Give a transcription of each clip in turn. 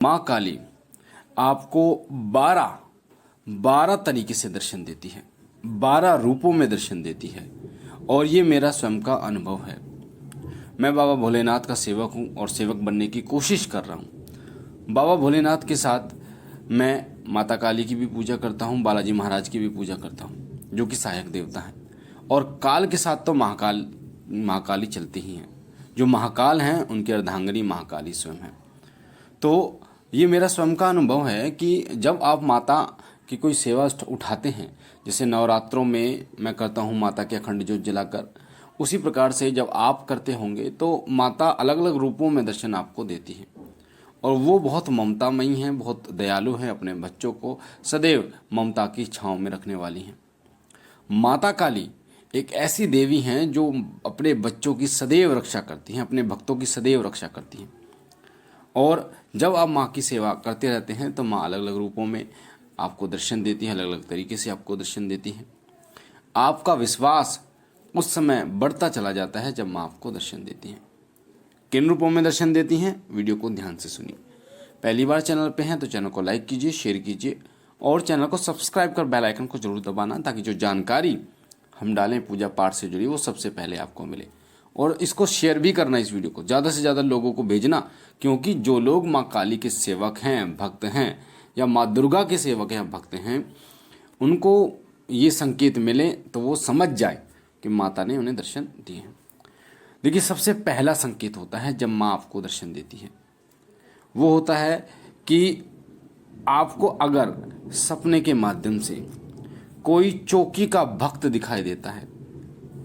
माँ काली आपको 12 तरीके से दर्शन देती है, 12 रूपों में दर्शन देती है। और ये मेरा स्वयं का अनुभव है। मैं बाबा भोलेनाथ का सेवक हूँ और सेवक बनने की कोशिश कर रहा हूँ। बाबा भोलेनाथ के साथ मैं माता काली की भी पूजा करता हूँ, बालाजी महाराज की भी पूजा करता हूँ जो कि सहायक देवता हैं। और काल के साथ तो महाकाली चलती ही हैं। जो महाकाल हैं उनकी अर्धांगिनी महाकाली स्वयं है। तो ये मेरा स्वयं का अनुभव है कि जब आप माता की कोई सेवा उठाते हैं, जैसे नवरात्रों में मैं करता हूँ माता के अखंड ज्योत जलाकर, उसी प्रकार से जब आप करते होंगे तो माता अलग अलग रूपों में दर्शन आपको देती है। और वो बहुत ममतामयी हैं, बहुत दयालु हैं, अपने बच्चों को सदैव ममता की छांव में रखने वाली हैं। माता काली एक ऐसी देवी हैं जो अपने बच्चों की सदैव रक्षा करती हैं, अपने भक्तों की सदैव रक्षा करती हैं। और जब आप माँ की सेवा करते रहते हैं तो माँ अलग अलग रूपों में आपको दर्शन देती है, अलग अलग तरीके से आपको दर्शन देती है। आपका विश्वास उस समय बढ़ता चला जाता है जब माँ आपको दर्शन देती हैं। किन रूपों में दर्शन देती हैं, वीडियो को ध्यान से सुनिए। पहली बार चैनल पे हैं तो चैनल को लाइक कीजिए, शेयर कीजिए और चैनल को सब्सक्राइब कर बेल आइकन को जरूर दबाना, ताकि जो जानकारी हम डालें पूजा पाठ से जुड़ी वो सबसे पहले आपको मिले। और इसको शेयर भी करना, इस वीडियो को ज़्यादा से ज़्यादा लोगों को भेजना, क्योंकि जो लोग माँ काली के सेवक हैं, भक्त हैं, या माँ दुर्गा के सेवक हैं, भक्त हैं, उनको ये संकेत मिले तो वो समझ जाए कि माता ने उन्हें दर्शन दिए हैं। देखिए, सबसे पहला संकेत होता है जब माँ आपको दर्शन देती है, वो होता है कि आपको अगर सपने के माध्यम से कोई चौकी का भक्त दिखाई देता है।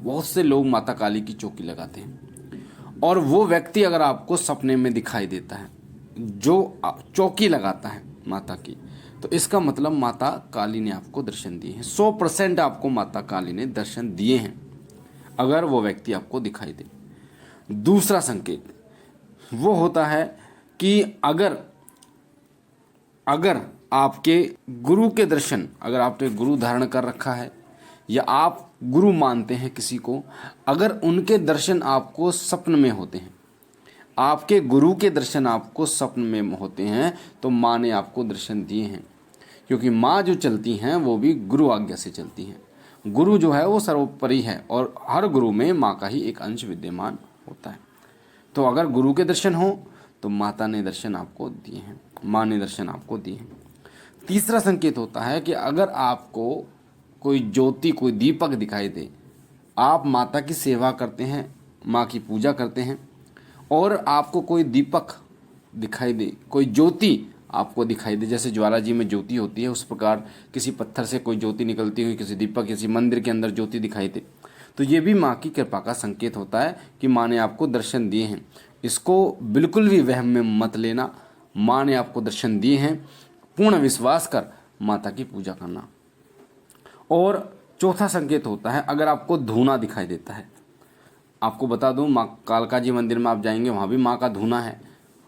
बहुत से लोग माता काली की चौकी लगाते हैं, और वो व्यक्ति अगर आपको सपने में दिखाई देता है जो चौकी लगाता है माता की, तो इसका मतलब माता काली ने आपको दर्शन दिए हैं। 100% आपको माता काली ने दर्शन दिए हैं अगर वो व्यक्ति आपको दिखाई दे। दूसरा संकेत वो होता है कि अगर आपके गुरु के दर्शन, अगर आपने गुरु धारण कर रखा है या आप गुरु मानते हैं किसी को, अगर उनके दर्शन आपको स्वप्न में होते हैं, आपके गुरु के दर्शन आपको स्वप्न में होते हैं, तो माँ ने आपको दर्शन दिए हैं। क्योंकि माँ जो चलती हैं वो भी गुरु आज्ञा से चलती हैं। गुरु जो है वो सर्वोपरि है और हर गुरु में माँ का ही एक अंश विद्यमान होता है। तो अगर गुरु के दर्शन हो तो माता ने दर्शन आपको दिए हैं, माँ ने दर्शन आपको दिए हैं। तीसरा संकेत होता है कि अगर आपको कोई ज्योति, कोई दीपक दिखाई दे, आप माता की सेवा करते हैं, माँ की पूजा करते हैं, और आपको कोई दीपक दिखाई दे, कोई ज्योति आपको दिखाई दे, जैसे ज्वाला जी में ज्योति होती है उस प्रकार किसी पत्थर से कोई ज्योति निकलती हुई, किसी दीपक, किसी मंदिर के अंदर ज्योति दिखाई दे, तो ये भी माँ की कृपा का संकेत होता है कि माँ ने आपको दर्शन दिए हैं। इसको बिल्कुल भी वहम में मत लेना। माँ ने आपको दर्शन दिए हैं, पूर्ण विश्वास कर माता की पूजा करना। और चौथा संकेत होता है अगर आपको धूना दिखाई देता है। आपको बता दूं, माँ कालका जी मंदिर में आप जाएंगे, वहाँ भी माँ का धूना है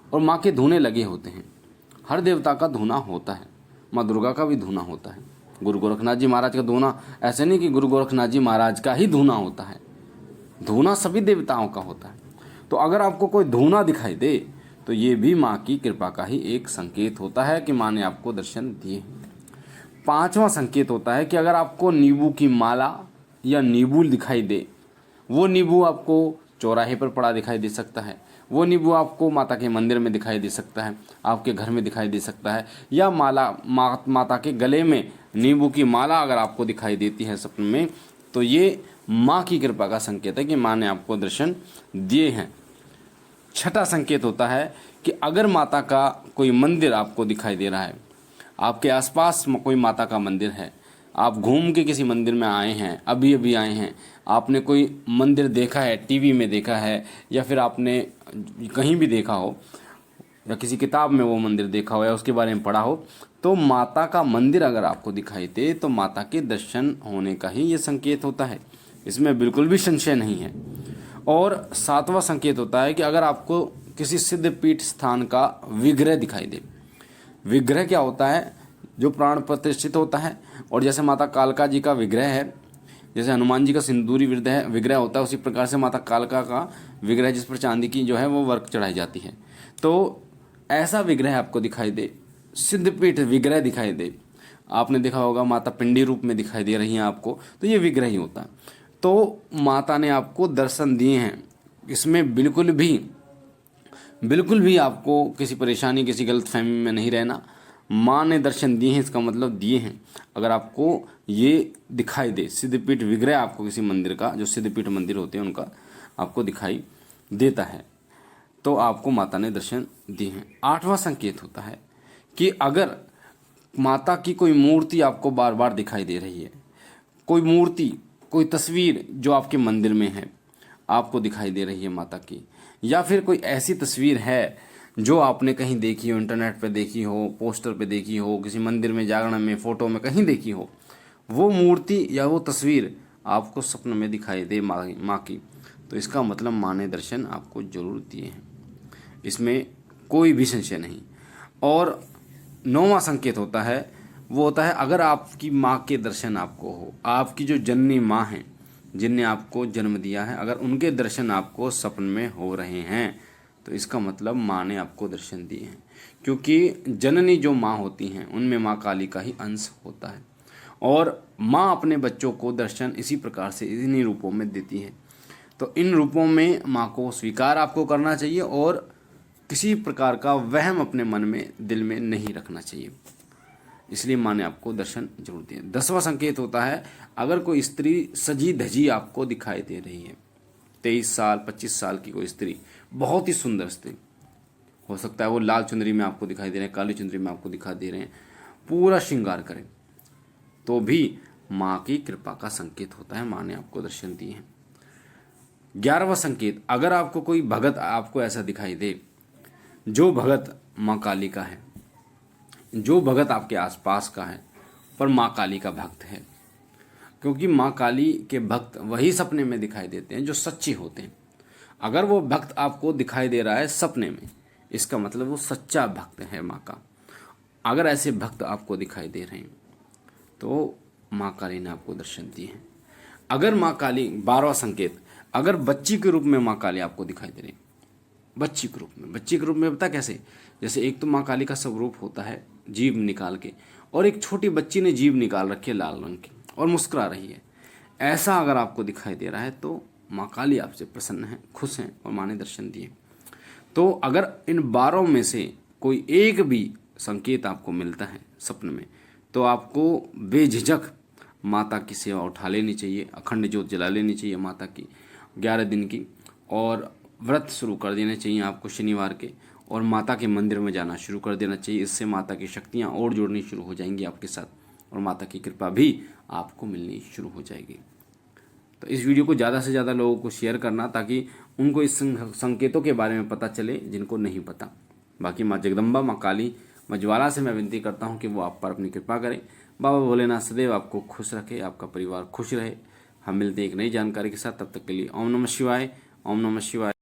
और माँ के धूने लगे होते हैं। हर देवता का धूना होता है, माँ दुर्गा का भी धूना होता है। गुरु गोरखनाथ जी महाराज का धूना, ऐसे नहीं कि गुरु गोरखनाथ जी महाराज का ही धूना होता है, धूना सभी देवताओं का होता है। तो अगर आपको कोई धूना दिखाई दे तो ये भी माँ की कृपा का ही एक संकेत होता है कि माँ ने आपको दर्शन दिए। पांचवा संकेत होता है कि अगर आपको नींबू की माला या नींबू दिखाई दे, वो नींबू आपको चौराहे पर पड़ा दिखाई दे सकता है, वो नींबू आपको माता के मंदिर में दिखाई दे सकता है, आपके घर में दिखाई दे सकता है, या माता के गले में नींबू की माला अगर आपको दिखाई देती है सपने में, तो ये माँ की कृपा का संकेत है कि माँ ने आपको दर्शन दिए हैं। छठा संकेत होता है कि अगर माता का कोई मंदिर आपको दिखाई दे रहा है, आपके आसपास कोई माता का मंदिर है, आप घूम के किसी मंदिर में आए हैं, अभी अभी आए हैं, आपने कोई मंदिर देखा है, टीवी में देखा है, या फिर आपने कहीं भी देखा हो, या किसी किताब में वो मंदिर देखा हो या उसके बारे में पढ़ा हो, तो माता का मंदिर अगर आपको दिखाई दे तो माता के दर्शन होने का ही ये संकेत होता है। इसमें बिल्कुल भी संशय नहीं है। और सातवां संकेत होता है कि अगर आपको किसी सिद्ध पीठ स्थान का विग्रह दिखाई दे। विग्रह क्या होता है? जो प्राण प्रतिष्ठित होता है। और जैसे माता कालका जी का विग्रह है, जैसे हनुमान जी का सिंदूरी विग्रह होता है, उसी प्रकार से माता कालका का विग्रह, जिस पर चांदी की जो है वो वर्क चढ़ाई जाती है। तो ऐसा विग्रह आपको दिखाई दे, सिद्धपीठ विग्रह दिखाई दे, आपने देखा होगा माता पिंडी रूप में दिखाई दे रही हैं आपको, तो ये विग्रह ही होता है। तो माता ने आपको दर्शन दिए हैं, इसमें बिल्कुल भी आपको किसी परेशानी, किसी गलतफहमी में नहीं रहना। माँ ने दर्शन दिए हैं, इसका मतलब दिए हैं। अगर आपको ये दिखाई दे, सिद्धपीठ विग्रह आपको किसी मंदिर का, जो सिद्धपीठ मंदिर होते हैं उनका आपको दिखाई देता है, तो आपको माता ने दर्शन दिए हैं। 8वां संकेत होता है कि अगर माता की कोई मूर्ति आपको बार बार दिखाई दे रही है, कोई मूर्ति, कोई तस्वीर जो आपके मंदिर में है आपको दिखाई दे रही है माता की, या फिर कोई ऐसी तस्वीर है जो आपने कहीं देखी हो, इंटरनेट पे देखी हो, पोस्टर पे देखी हो, किसी मंदिर में, जागरण में, फोटो में कहीं देखी हो, वो मूर्ति या वो तस्वीर आपको स्वप्न में दिखाई दे माँ की, तो इसका मतलब माँ ने दर्शन आपको जरूर दिए हैं, इसमें कोई भी संशय नहीं। और 9वां संकेत होता है, वो होता है अगर आपकी माँ के दर्शन आपको हो, आपकी जो जननी माँ हैं जिनने आपको जन्म दिया है, अगर उनके दर्शन आपको सपन में हो रहे हैं, तो इसका मतलब माँ ने आपको दर्शन दिए हैं। क्योंकि जननी जो माँ होती हैं उनमें माँ काली का ही अंश होता है, और माँ अपने बच्चों को दर्शन इसी प्रकार से, इन्हीं रूपों में देती है। तो इन रूपों में माँ को स्वीकार आपको करना चाहिए और किसी प्रकार का वहम अपने मन में, दिल में नहीं रखना चाहिए। इसलिए माँ ने आपको दर्शन जरूर दिए। 10वां संकेत होता है अगर कोई स्त्री सजी धजी आपको दिखाई दे रही है, 23 साल 25 साल की कोई स्त्री, बहुत ही सुंदर स्त्री, हो सकता है वो लाल चुनरी में आपको दिखाई दे रहे हैं, काली चुनरी में आपको दिखाई दे रहे हैं, पूरा श्रृंगार करें, तो भी माँ की कृपा का संकेत होता है, माँ ने आपको दर्शन दिए हैं। 11वां संकेत, अगर आपको कोई भगत आपको ऐसा दिखाई दे, जो भगत माँ काली का है, जो भगत आपके आसपास का है पर माँ काली का भक्त है, क्योंकि माँ काली के भक्त वही सपने में दिखाई देते हैं जो सच्चे होते हैं। अगर वो भक्त आपको दिखाई दे रहा है सपने में, इसका मतलब वो सच्चा भक्त है माँ का। अगर ऐसे भक्त आपको दिखाई दे रहे हैं तो माँ काली ने आपको दर्शन दिए हैं। अगर माँ काली, 12वां संकेत, अगर बच्ची के रूप में माँ काली आपको दिखाई दे रही है, बच्ची के रूप में पता कैसे, जैसे एक तो माँ काली का स्वरूप होता है जीभ निकाल के, और एक छोटी बच्ची ने जीभ निकाल रखी है लाल रंग की और मुस्कुरा रही है, ऐसा अगर आपको दिखाई दे रहा है तो माँ काली आपसे प्रसन्न है, खुश हैं और माँ ने दर्शन दिए। तो अगर इन 12 में से कोई एक भी संकेत आपको मिलता है सपन में, तो आपको बेझिझक माता की सेवा उठा लेनी चाहिए, अखंड ज्योत जला लेनी चाहिए माता की 11 दिन की, और व्रत शुरू कर देने चाहिए आपको शनिवार के, और माता के मंदिर में जाना शुरू कर देना चाहिए। इससे माता की शक्तियाँ और जुड़नी शुरू हो जाएंगी आपके साथ, और माता की कृपा भी आपको मिलनी शुरू हो जाएगी। तो इस वीडियो को ज़्यादा से ज़्यादा लोगों को शेयर करना, ताकि उनको इस संकेतों के बारे में पता चले जिनको नहीं पता। बाकी माँ जगदम्बा, माँ काली, माँ ज्वाला से मैं विनती करता हूँ कि वो आप पर अपनी कृपा करें। बाबा भोलेनाथ सदैव आपको खुश रखे, आपका परिवार खुश रहे। हम मिलते हैं एक नई जानकारी के साथ, तब तक के लिए ओम नमः शिवाय, ओम नमः शिवाय।